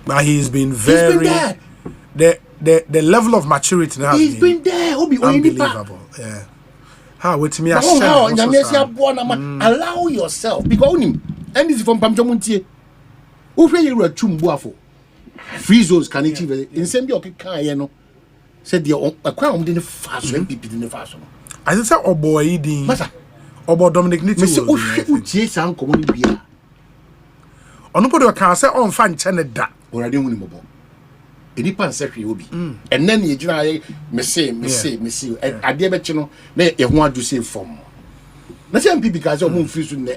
But he's been very. The level of maturity now. He's been there. Unbelievable. Yeah. How with me? Allow yourself because and this is from Pamjamuntie. Who you were chumbuafo. Free zones can achieve in same your car, said the account didn't fast when people didn't fast. I said, oh boy, eating. Obo Dominic Nitty. Yes, uncle, beer. On nobody can say on fan channel that already mobile. Any pan secretary will be. And then you generally may say, and I dare bet you know, they want to say from. The same people because of moon free soon,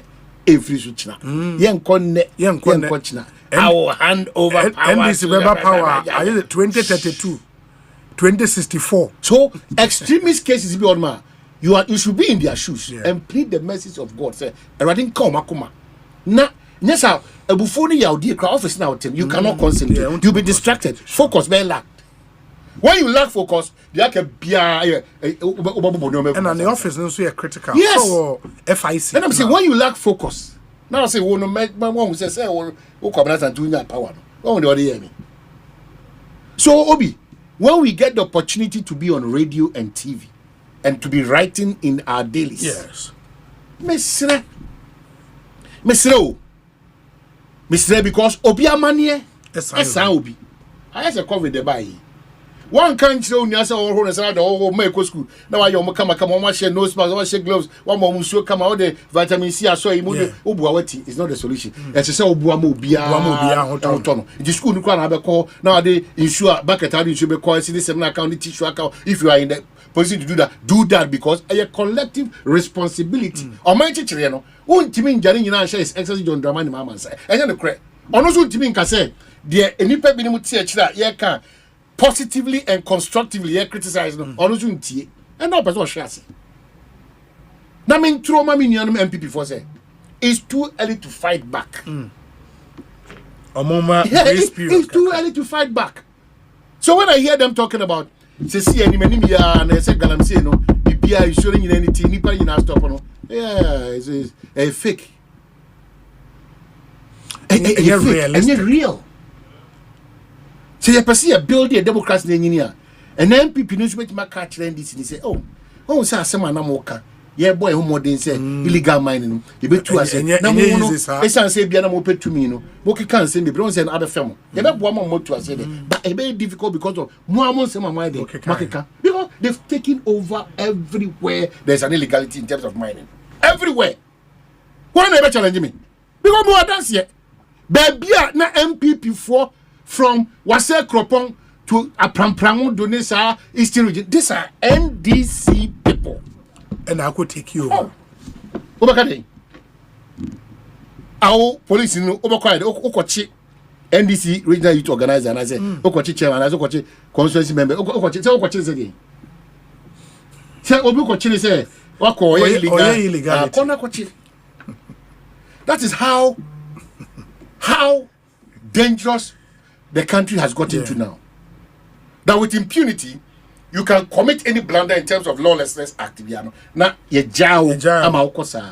a free switch. Young Conne, I will hand over power. I did it 2032, 2064. So, extremist cases beyond ma. You should be in their shoes and plead the message of God. Say, I didn't come, Akuma. Na, yes, a before you office now, you cannot concentrate. You'll be distracted. Focus, be lacked. When you lack focus, you can be and on the office, also a critical. Yes. So, FIC. And I'm saying, when you lack focus, now I say, well, no, my mom says, oh, come and doing that power. Oh, the other. So, Obi, when we get the opportunity to be on radio and TV, and to be writing in our dailies. Yes. Mesre, because Obiamanie, Obi. I have a cover the buy. One can't show me as a whole medical school. Now I come on, share nose mask, one share gloves, one more muscle come out the vitamin C. I saw him. Ubuawati is not the solution. As I say, Ubuamu, the school you can't have a call nowadays. Insure back at you should be called this account, tissue account. If you are in the position to do that because a collective responsibility. Or my teacher, you know, won't mean Janine Yanash is excessive John Dramani Mamma say. I don't know. On also to mean Casse, dear, any pep minimum teacher that can. Positively and constructively criticize them on unity and not as what she has. That means trauma minion NPP for say it's too early to fight back. It's too early to fight back. So when I hear them talking about say see any many and I say galamsey no BPI is showing in anything nipa you now stop no it's a fake. It's real. So you perceive a building a democracy engineer, and then people news make my catch this and say, oh, say some anamoka. Yeah, boy, who more than say illegal mining. You bet to us. It's say Biana mo pay to me, no. Moki can't send me, bronze and other film. You bet one more to us, but it's very difficult because of more some mind because they've taken over everywhere. There's an illegality in terms of mining. Everywhere. Why never challenge me? Because more dance yet. Baby, na MPP for. From Wase Kropong to Aprampramo Donesa Eastern region. These are NDC people. And I could take you over. Obakade. Our police in Obakwai, Okochi, NDC regional youth organizer, and I say, Okochi chairman, I say, Okochi constituency member, Okochi, tell Okochi again. Tell Obukochi say, Wako, illegal. That is how dangerous the country has got into now. That with impunity, you can commit any blunder in terms of lawlessness act. Now, you jaw, Amaokosa.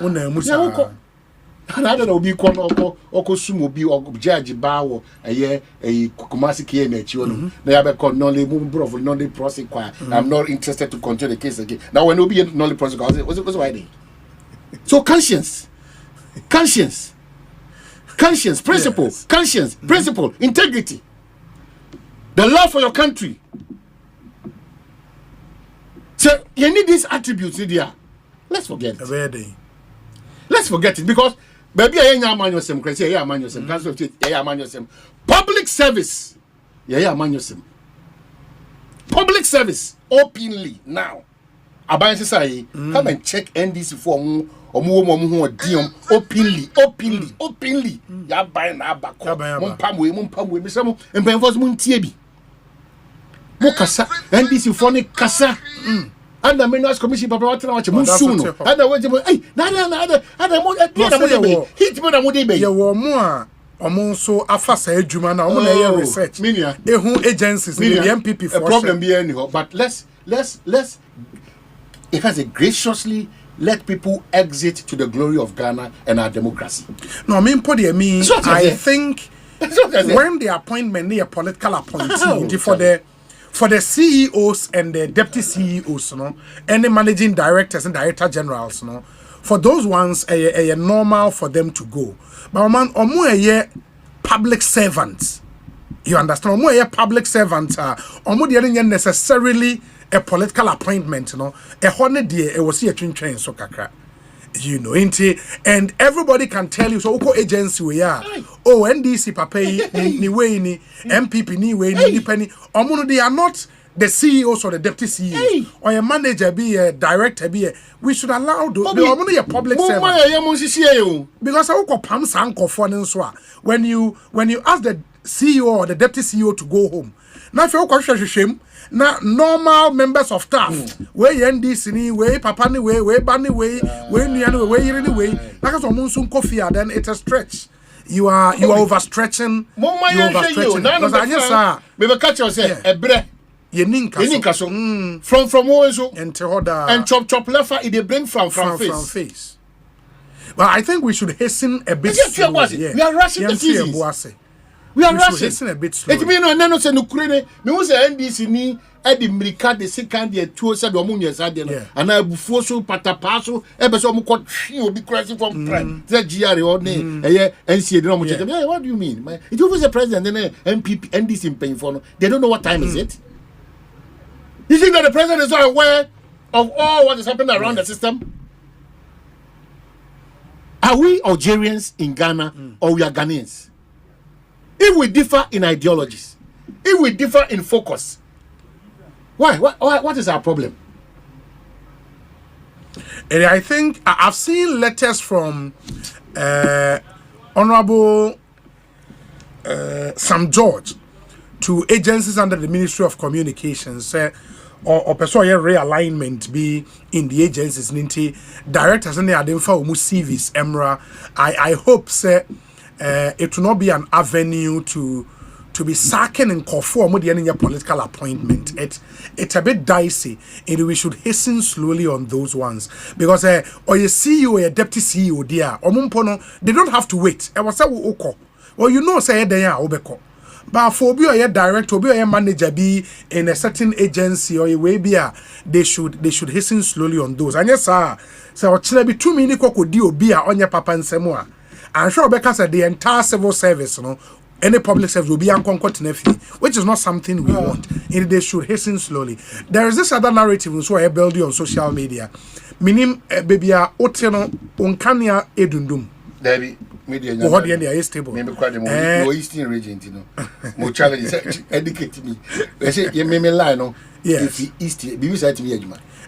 And I don't know, be con or Sumo be or Judge Bow, a year, a Kumasi Kane, they have a con non labor, non de prosecutor. I'm not interested to continue the case again. Now, when we be non de prosecutor, what's why? So, conscience, principle, principle, integrity. The love for your country. So you need these attributes in there. Let's forget it. Let's forget it because baby I am man yourself, I am man yourself, council of state, I am man yourself. Public service, I am man yourself. Public service openly now. Aban say come and check NDC for openly. Ya buy na abako. Mumpamwe misamo empemfos muntiebi. Mokasa NDC for ne kasa. And the Minerals Commission Papa what Musuno. And the way hey nada hit me na modebe. Ya wo mo a omo so afasa adwuma na omo na ye research. Ehun agencies the NPP for problem be anyhow but let's it has a graciously let people exit to the glory of Ghana and our democracy. No, I mean, I think when the appointment near political appointee for the CEOs and the deputy CEOs, and the managing directors and director generals, for those ones, a normal for them to go. But man, omo public servants. You understand? Omo public servants. Omo they necessarily a political appointment. A honey dear, it was here train so kakra. And everybody can tell you so oko agency we are. Oh, NDC papa ni way ni MPP ni way ni penny. Omo they are not the CEOs or the deputy CEOs or a manager be a director be a, we should allow those a public servant. Because I will pam sanko for when you ask the CEO or the deputy CEO to go home. Now if you shame now normal members of staff way NDC ni way papa ni way bani way ni anyway like as someone coffee then it's a stretch. You are overstretching. Because I just maybe catch yourself a breath. Yeninka so from who so and chop left they bring from face. Well, I think we should hasten a bit. We are rushing the seasons. We are rushing a bit slow. It means no say no Ukraine. Me was NDC ni edi mirika de second year 2 said omunye sade and I bufo so patapaso e be so mo ko obi crazy from prime. The GR or ne NCA de no mo check. What do you mean? It was the president then NPP NDC paying for no. They don't know what time is it. You think that the president is not aware of all what is happening around the system? Are we Algerians in Ghana or we are Ghanaians? If we differ in ideologies, if we differ in focus, why? What is our problem? And I think I've seen letters from Honorable Sam George to agencies under the Ministry of Communications, or person realignment be in the agencies, directors and the Ademfa Umu CVs, EMRA. I hope it will not be an avenue to be sacking and conform with any political appointment. It's a bit dicey, and we should hasten slowly on those ones because or you CEO or a deputy CEO there, they don't have to wait. I was well, you know, say they are obeko. But for be a director, be a manager, be in a certain agency or a way be they should hasten slowly on those. And yes, sir, so be too many could be on your papa and Samoa. I'm sure because the entire civil service, any public service will be unconquered, which is not something we want. And they should hasten slowly. There is this other narrative so I build on social media. Minim baby oteno unkania edundum. Debbie. Media is stable. Maybe quite the Eastern region, more challenge educate me. They say you may lie, no? Yes, East, be said to me,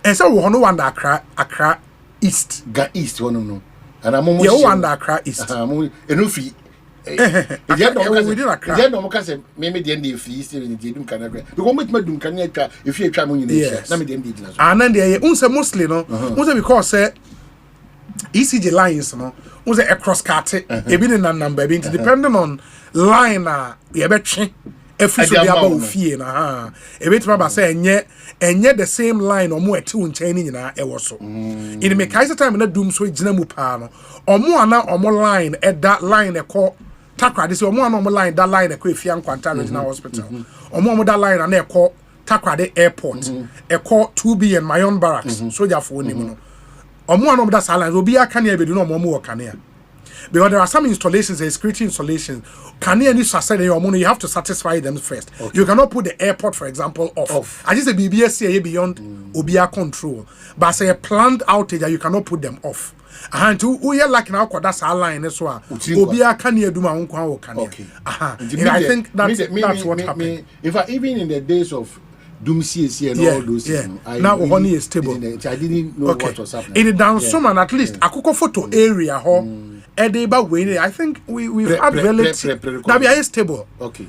and so one that Accra East, got East, one no. And I'm almost one that Accra East. Enough. Maybe the end of East in the Canada. The moment Madum Canada, if you're traveling, yes, let me then did. And then they are mostly no, mostly because ECG lines, was a cross cut, a bit in a number, depending on line, we have a chain. If we should be about fear, a bit about saying, yet the same line or more two chaining in our so. In the Kaiser time in a doom switch, Jinamupano, or more now or more line at that line a call Takra, this or more normal line, that line a quick young Quanta Regional Hospital, or more that line and a call Takra the airport, a call 2B and my own barracks, soldier for women. Or one of that silence will be a canny, but do no more canny. Because there are some installations, security installations. Canny and your money, you have to satisfy them first. Okay. You cannot put the airport, for example, off. I just say BBS beyond Obia control. But say a planned outage, you cannot put them off. And to we are like now, that's our line as well. Obia canny do my own canny. Okay. I think that's what happened. In fact, even in the days of Doomsday and all those things. Now honey is stable. I didn't know what was happening. In the Dansum at least a cocoa photo area I think we've had relative that we are stable. Okay.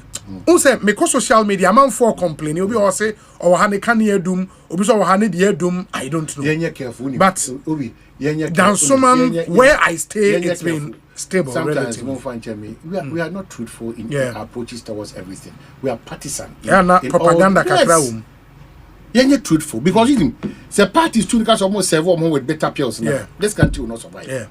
Say because social media man for complain you'll be all say or hane can hear doom or so hane dear doom I don't know. Careful. But Dansum where I stay it's been stable. Sometimes we are not truthful in our approaches towards everything. We are partisan. Not propaganda. You're truthful because the parties too because almost several more with better pills now. This country will not survive.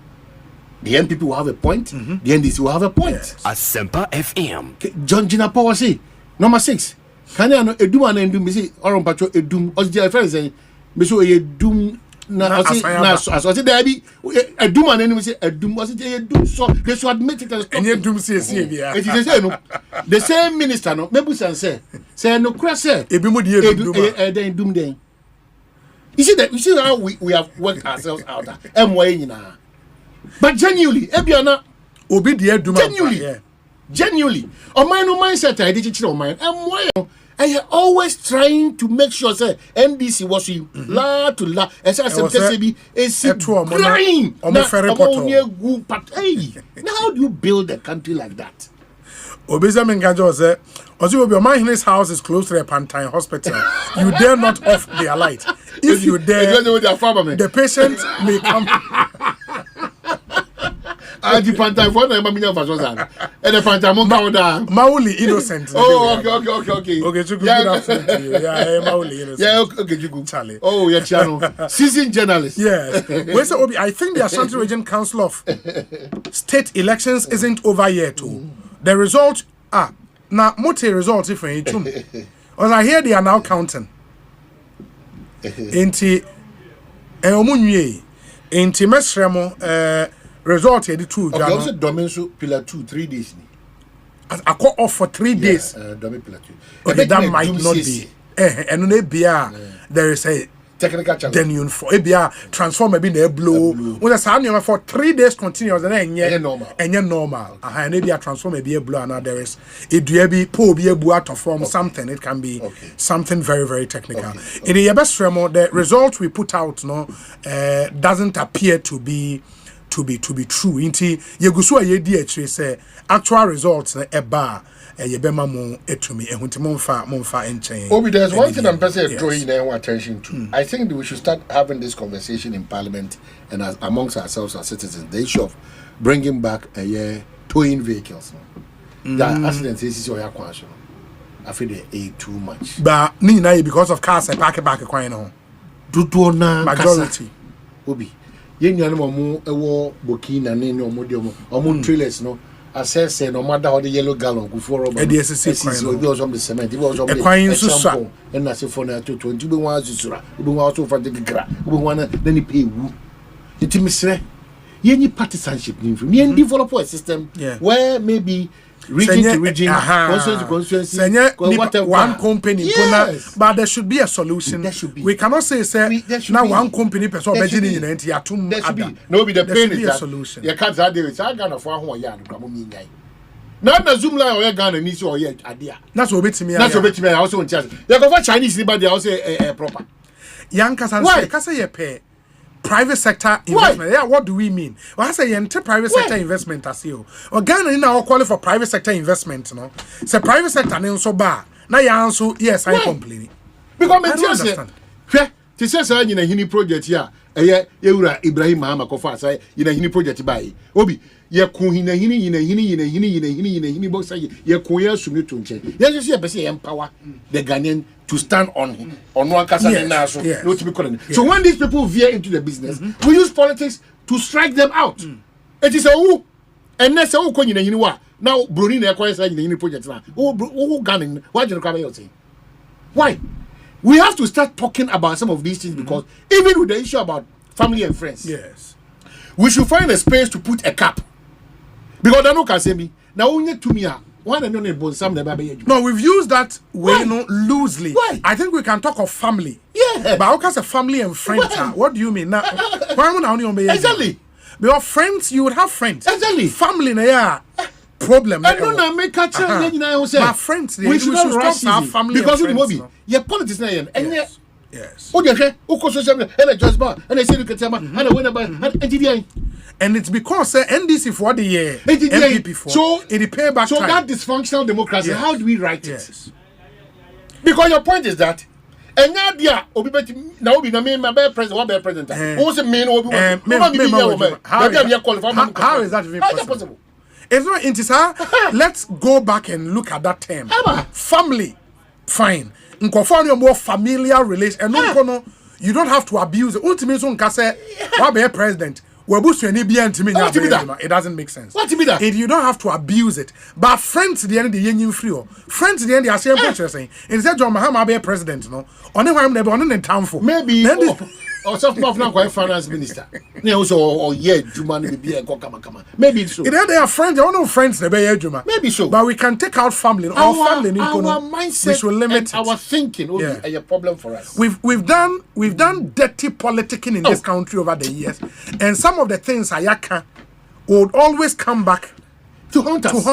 The NPP will have a point. The NDC will have a point. Yes. Asempa FM. John Gina Power say number 6. Can you know edum and edum? Me say oron patro edum. Os the friend say me so edum na as there be edum and edum say edum. Os the edum so they should admit it as and edum say bia. It is say no. The same minister no mebu say no cra say ebi mo die edum. Then edum then. You see how we have worked ourselves out. But genuinely, Ebiana obi die edum. Genuinely, on my mindset, I did it on mine. I always trying to make sure say NDC was la to la. As I said, is crying. But hey, now how do you build a country like that? Obeza Mengajo said, Obi, my his house is close to the Pantine Hospital. You dare not off their light. If you dare, the patient may come. The Pantine for the Mamina Vazosan. And the Pantine Mauli innocent. Oh, okay. Okay, good afternoon to you. Yeah, Mauli innocent. Yeah, okay, Charlie. Oh, yeah, channel. Seasoned journalist. Yes. Where's Obi? I think the Ashanti Region Council of State Elections isn't over yet, too. The results are now multi results if you too. As I hear they are now counting. Inti omunye inti mesremo result here the two. Okay, also Domenso pillar 2 3 days. I call off for 3 days. Domen pillar 2. Okay, that might not be. And there is a technical challenge. Then you for ABR transform maybe the blow. When the sound for 3 days continuous and then normal. And ABR transform maybe a blow and there is it do be pull be a boat to form something. It can be something very, very technical. In the best remo, the result we put out doesn't appear to be true. Inti yegusu ayedi say actual results eba yebema mo etumi ehunti momfa enchen. Obi, there's one thing I'm personally drawing our attention to. I think that we should start having this conversation in Parliament and amongst ourselves as citizens. The issue of bringing back towing vehicles. The accidents is your question. I feel they too much. But because of cars I park back quite no. Majority. Obi. Yen mo ewo bokina ne no mo de mo trailers no assess no matter how the yellow gallon go for rubber. E dey say we also the cement, we also the quite so and na say for na to 20 be wan susura be wan so for the gra be wan na ni pay wu it misre yen partisanship ni yen develop a system where maybe region to region, constituency, one company, but there should be a solution. There should be. We cannot say now one company person budget in the entire two. There should be. No, be the pain is a solution. You can't say there is a Ghana for one year. Now the Zoom line or Ghana needs or yet idea. That's what bit me. That's what bit me. Also in charge. You go for Chinese, but they also proper. Young Kasa ye pay. Private sector investment. Yeah, what do we mean? Well, I say enter private sector investment as you. Or Ghana in our quality for private sector investment, no. Say private sector name so bad. Now you answer yes, I complain. Because I don't understand. This is a hini project here. Ura Ibrahim Mahama Kofa say in a hini project by Obi. Ye kuhina hini box say ye kuya sumi tunche. Yes, you see a person empower the Ghanaian to stand on one casa no to be calling. So when these people veer into the business, we use politics to strike them out. It is a who and that's a who koyin now Bruni na kwaya say in project now. Who Ghanaian why do you come say? Why? We have to start talking about some of these things because even with the issue about family and friends, we should find a space to put a cap. Because I know can say me now only to me no, we've used that way loosely. Why? I think we can talk of family. Yeah. But how can a family and friends? What do you mean? Now, exactly. Because friends, you would have friends. Exactly. Family, problem. I don't make a my friends, we should stop our family because and friends. Your politics now. Yes. Oh, and it's because NDC for the year, NPP for so it pay back. So time. that dysfunctional democracy, how do we write it? Because your point is that. And now, Obi now Obi na me president, what be president? Who's mean Obi? How is that even possible? It's not intisa. Let's go back and look at that term. Family, fine. Nkofani more familiar relation. And no, you don't have to abuse it. Ultimately, so say, what be a president? It doesn't make sense. What to be that? You don't have to abuse it. But friends the end the yen free. Friends the end the same picture saying. Instead John Mahama be president, no. Only why I'm never on the town for. Maybe or something of now quite finance minister. Also or Juma be a come. Maybe so. They are friends, they are no friends the be Juma. Maybe so. But we can take out family. Our family our mindset we should limit our thinking will be a problem for us. We've done dirty politicking in this country over the years, and some of the things Ayaka would always come back to haunt us.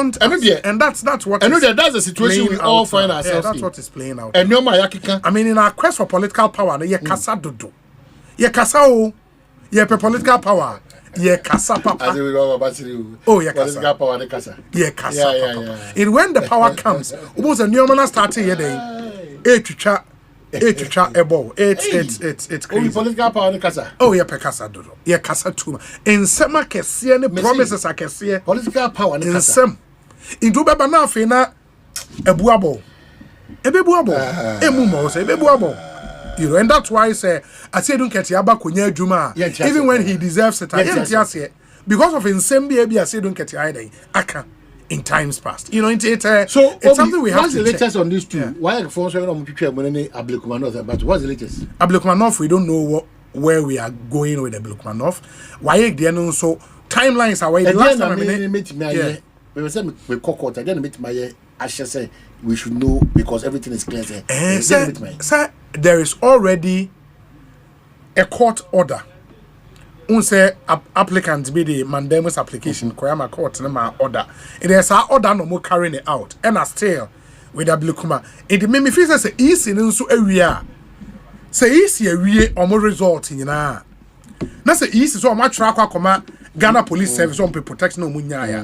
And that's what. I know that's the situation we all find ourselves that's in. what is playing out. And no Mayakika. I mean, in our quest for political power, ye kasa dodo, ye kasa o, ye pe political power, ye kasa papa. Oh, ye kasa. Political power, ye kasa. Ye kasa papa. And when the power comes, almost a new man starting here day, it's crazy. Political power in Kasa. Oh, yeah, Pekasa dodo. Yeah, Kasa too. In some kesi any promises I can see. Political power in Kasa. In some. In do baba na fina ebuabo. Ebebuabo. Emumo say ebebuabo. You know, and that's why I say don't get yaba kunya juma. Even when he deserves it, because of insane baby, I say don't get either. I can. In times past, you know, it's something we have to check. What's the latest on these two? Why are phones on Ablukumanov? But what's the latest? Ablukumanov, we don't know where we are going with Ablukumanov. Why again? So timelines are where the last time I should say we should know because everything is clear. Sir, there is already a court order. Unse applicants be the mandamus application koyama court na order. It is our order no more carrying it out. And still with Ablukuma. It make me feel say easy nso awia. Say easy awie omo result nyina. Na say easy so omo tra akoma Ghana Police Service on protection no munya ya.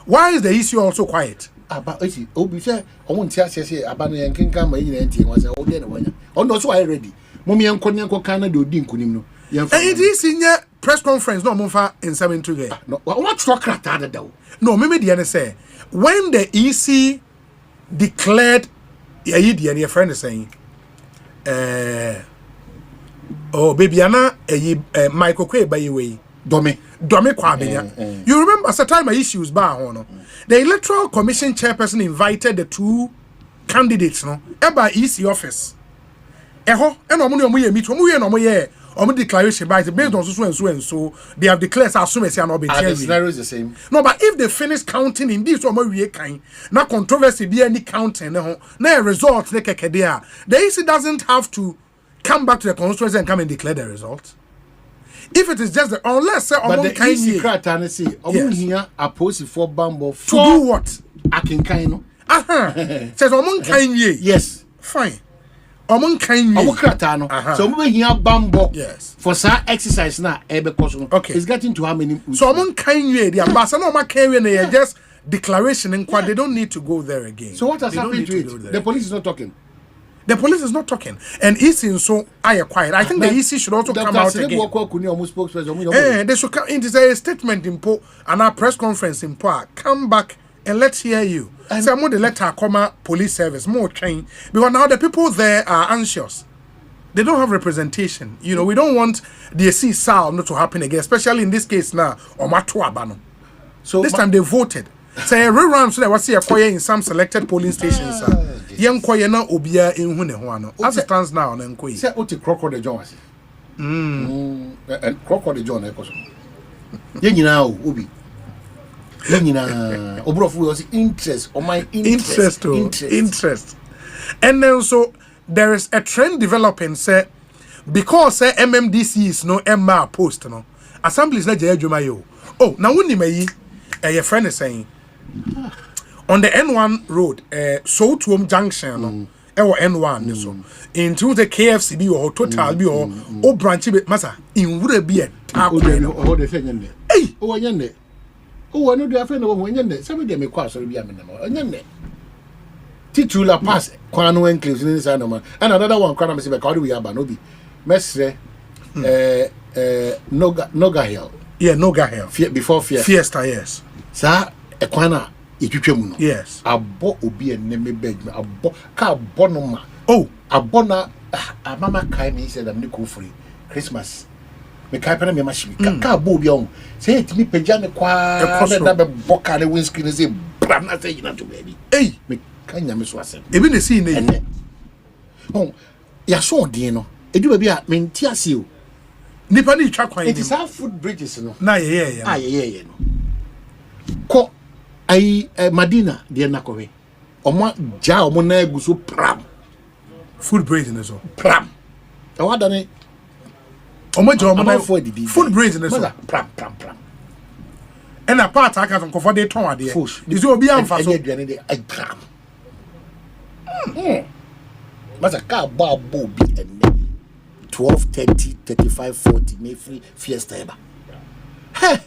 Why is the issue also quiet? About it obi say omo ntia say aba no yenkenka ma yina ntie won say o de na wanya. On no so I ready. Momi enko kana de odi nkunim no. And it is in your press conference, no more in 7 today. No, what's talk that though? No, maybe the say when the EC declared, your friend is saying, oh, baby, Anna, Michael Quay by your way, Domi Quabinia. You remember at the time my issues bar honor. The Electoral Commission chairperson invited the two candidates, no, by EC office. And Omuya meet Omuya declaration by based on so they have declared as soon as they are not being the scenario is the same. No, but if they finish counting in this kind, now controversy be any counting, no result they the EC doesn't have to come back to the constituency and come and declare the result. If it is just unless say but the EC criteria say here oppose for bambo to do what? Akinkaino. Says yes. Fine. So we here bambo for sa exercise now okay. It's getting to how many so the ambassador they just declaration and they don't need to go there again. So what has happened to it? The police is not talking. The police is not talking. And EC so I quiet. I think the EC should also come out again. They should come into a statement in Po and our press conference in Po. Come back and let's hear you. So I'm going to let her come police service more train because now the people there are anxious. They don't have representation. You know, we don't want the CSAL not to happen again, especially in this case now. So this time they voted. So rerun so that was here in some selected polling stations. Young koye na obia in hune as it stands now na nkoyi. Say oti crocodile John was. Crocodile John e koso. Ye nyina o obi. Obrofo was interest or my interest. And then so there is a trend developing say because MMDC is no MR post no assembly is not judgment yo. Oh now when your friend is saying on the N1 road so to junction no N1 so into the KFC or total be or branch be massa in would be a tap hey oh, I know the friend of one. Some of them may cross or be a minimum. Titula pass, Quano and Cliffs in the animal. And another one, Quanam Siba, how do we have Banobi? Mestre Noga Hill. Yeah, Noga Hill. Before Fiesta, yes. Sir, a Quana, Ituchamun. Yes. A bo ubi and name beg me. A bo car bonoma. Oh, a bona. A mama Kaimi said, I'm Nico free. Christmas. me kai pena me machine ka bo bi on say it me pagya ne kwa na be boka ne windscreen say bram na say na to baby me kanya me so asem ebi ne see ne oh ya so odin no edu ba bi a me nti ase o nipa ni twa kwan ni it is our food bridges no na ye no ko ai Madina de na ko we omo ja omo na eguso pram food bridges ne so pram e wa da ne omo ja omo na food bridges ne so pram and a part aka from for dey ton ade is obi amfa so aduane de ai pram masa ka ba bi enne 12:30 35 40 me free fiesta eba he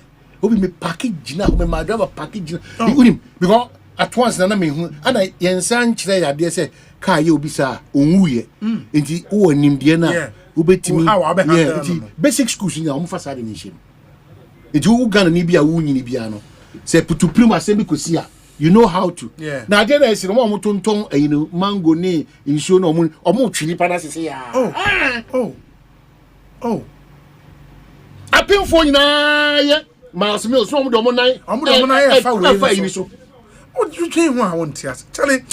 obi me package na me ma driver package unim because at once na me hu ana yensan kire ya de say ka ye obi sa onwuye enti wo nimde na ubetimi enti basic schools ni am fa de ni him enti wo Ghana ni bia wo nyini bia no say putu prima say bi kosi a you know how to na again I say no mo tonton mango ni insho no mo twini pada sese ya apin fo nyina ye mas me so mo do mo nan fa we so what you think I want to Charlie,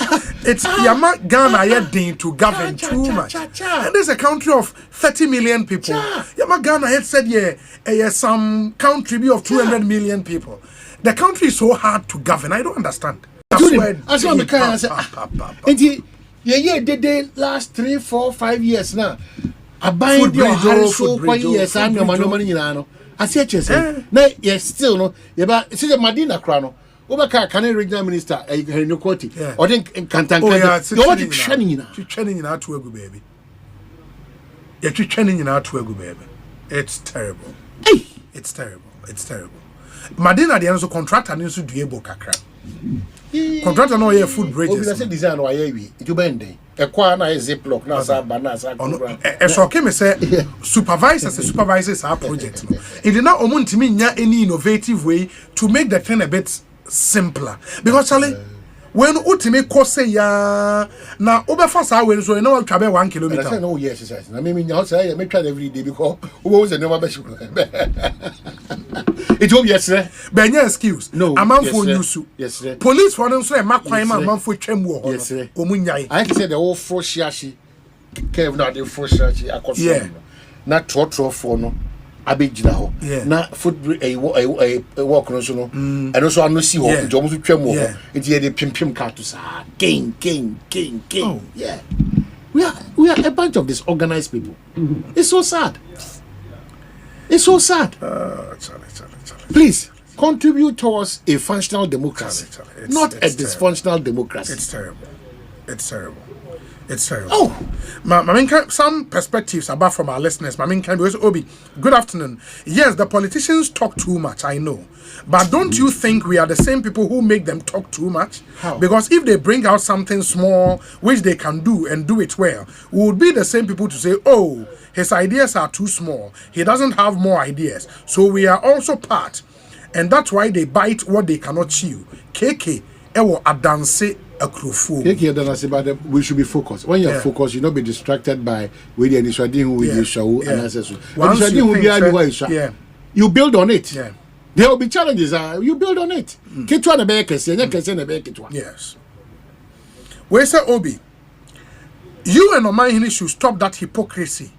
it's Yama Ghana yet to govern too much. And there's a country of 30 million people. Yama Ghana had said some country of 200 million people. The country is so hard to govern. I don't understand. That's what I say. And the last 3, 4, 5 years now. I buy the so quite years and no money in I say na yes still no yeba see the Madina krano Obaka Canadian regional minister Henry Koti or then Kantan you want to training in our to baby. You're training in our to baby. It's terrible. It's terrible. It's terrible. Madina the also contractor needs to do able kakra. Contractor no here food bridges. Obi say design wa yewi. It bend dey. Ekwa na ziplock na sa banana so okay me say supervisors our project. It did not omuntimi nya any innovative way to make the thing a bit simpler because Charlie when ultimate course say ya na obefa sa we so na twa be 1 kilometer. I say no exercise na me nya say me try every day because obo say never be sure. It will be yesterday. Be nya excuse. No. Amanfo nyusu. Yesterday. Police for them so e makwan ma amanfo twam wo ho. Omunyai. I say the whole froshiashi Kev na the froshiashi akoso. Na trotro for no abegina ho na foot walk no so no and also I no see ho nti omo so twam ho nti ye de pimpim ka to sa king yeah we are a bunch of disorganized people. It's so sad. Charlie. Please contribute towards a functional democracy, not a dysfunctional democracy. It's terrible. Oh, some perspectives about from our listeners. Because Obi, good afternoon. Yes, the politicians talk too much, I know. But don't you think we are the same people who make them talk too much? How? Because if they bring out something small, which they can do and do it well, we would be the same people to say, oh, his ideas are too small. He doesn't have more ideas. So we are also part. And that's why they bite what they cannot chew. KK, ewo adanse. But we should be focused. When you're focused, you'll not be distracted by where the initiative with the show and access. You build on it. There will be challenges. You build on it. Yes. Where say Obi? You and Omahini should stop that hypocrisy.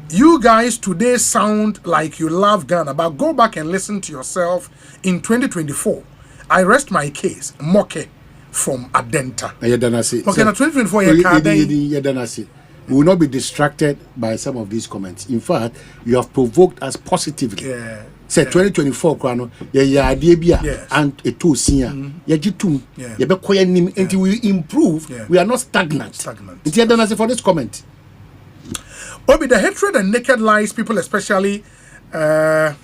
You guys today sound like you love Ghana, but go back and listen to yourself in 2024. I rest my case. Moke. From Adenta. Okay, now 2024 we will not be distracted by some of these comments. In fact, you have provoked us positively. Say 2024 krano ya idea bia and a two senior ya jitum ya be koya nim until we improve. We are not stagnant. For this comment. Obi, the hatred and naked lies people especially some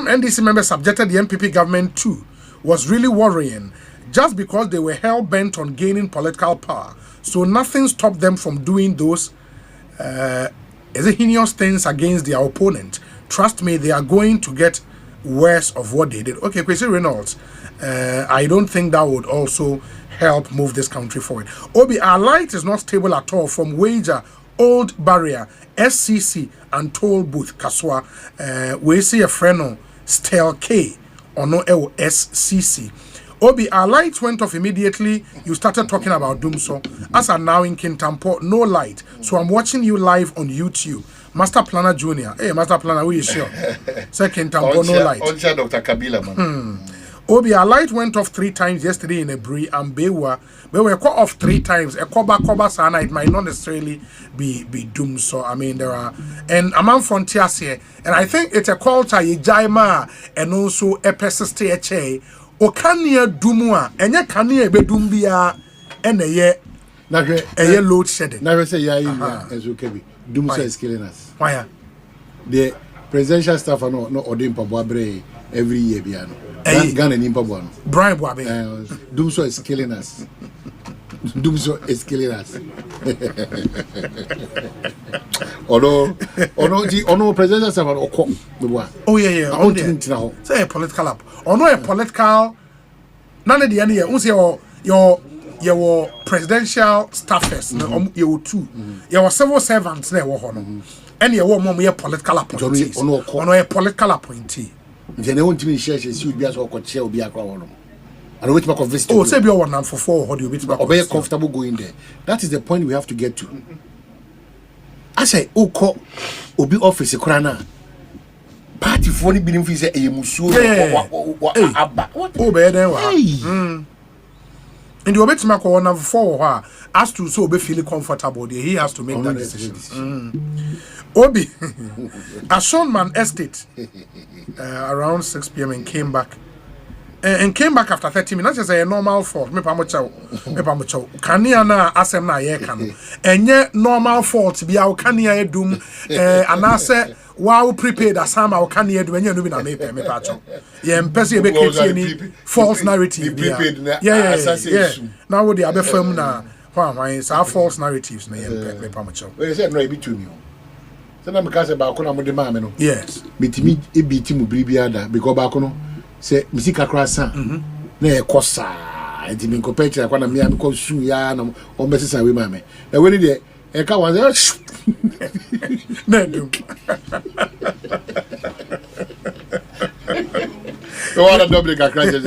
NDC members subjected the NPP government to was really worrying. Just because they were hell-bent on gaining political power. So nothing stopped them from doing those heinous things against their opponent. Trust me, they are going to get worse of what they did. Okay, Kwesi Reynolds, I don't think that would also help move this country forward. Obi, our light is not stable at all from wager Old Barrier, SCC, and Toll Booth, Kaswa. We see a friend, Stel K, or no SCC. Obi, our lights went off immediately. You started talking about Doomso. As I'm now in Kintampo, no light. So I'm watching you live on YouTube. Master Planner Junior. Hey, Master Planner, who is sure? Second Kintampo, no light. Oncha Dr. Kabila, man. Obi, our light went off 3 times yesterday in a Brie and Bewa. But we were cut off 3 times. A Koba Sana, it might not necessarily be Doomso. I mean, there are. And among frontiers here. And I think it's a culture, Jaima, and also a persistent. O kania dumua enya kania be dumbia ene ye na hwe eye load shedding na hwe say ya ezo kebi dumso is killing us. Why? The presidential staff are no odin pabo abre every year bia no Ghana ni pabo no Brian Boabe dumso is killing us. Dumso is killing us. Ono presidential staff are okọ me oh yeah on there say a political app or no a political none of the any your presidential staffers you two your civil servants na wo ho no and your mom your political appointees ono a political appointee nje na wontimi share si obi aso okọ obi akwa wo no and wait back of visit oh say be one and for how do you be comfortable going there. That is the point we have to get to. I say oko obi office krana party for the bidding fees a musuo abba oh be there wa and you bet make one number 4 as to so be feel comfortable there he has to make that decision. Obi Ashonman Estate around 6 p.m. and came back after 30 minutes. Just a normal fault. Me pamocha. Kania na asem na ye kan. Enye normal fault bi a kania edum anase wow prepared asama o kania edum enye no bi na me pacho. Ye mpese ye be create any false narrative. Yeah. Now what they abe fam na why say false narratives na ye me pamocha. We say no e bi to me. Say na me ka say ba ko na mo de ma me no. Yes. Bitimi e bi ti mu bribiada because ba ko no say music akrasa na e kosa enti me ko pechere kwa na me am ko su ya na o mesesa we mame e we ni de e ka wan na do so what a double akrasa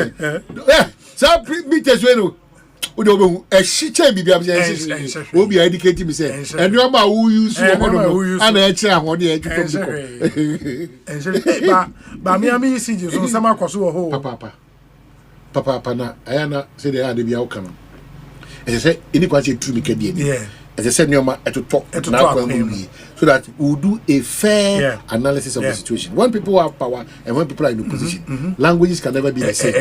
so me teswe no o de obehu e shiche bibia me say obi educate me say and you ma who use no and e kire ahode e twito ba me am isi ji so sama kwaso wo ho papa na ayana say dey ade bia wo kan e say ini kwa say true me kadie ni as I said, so that we'll do a fair analysis of the situation. When people have power and when people are in opposition, languages can never be the same.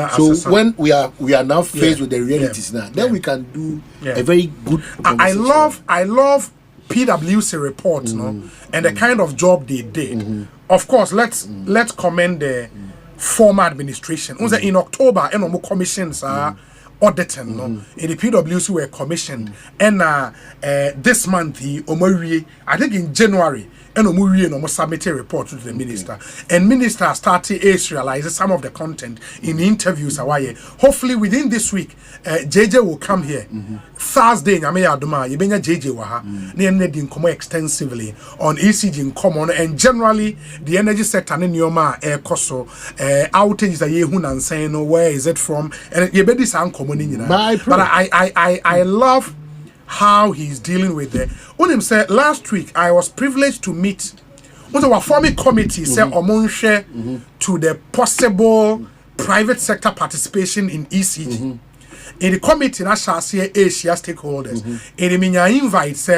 So when we are now faced with the realities now, then we can do a very good. I love PwC reports, and the kind of job they did. Of course, let's commend the former administration. In October, commissions are auditing in the PwC were commissioned and this month I think in January and no submit a report to the minister and minister started to realize some of the content in the interviews. Hopefully within this week JJ will come here Thursday JJ waha na extensively on ECG in common and generally the energy sector in Nyoma air coso outages that you and saying where is it from and you bet this but I love how he's dealing with it. When him said last week I was privileged to meet our forming committee said share to the possible private sector participation in ECG. In the committee, I shall see Asia stakeholders. In the minya invite, say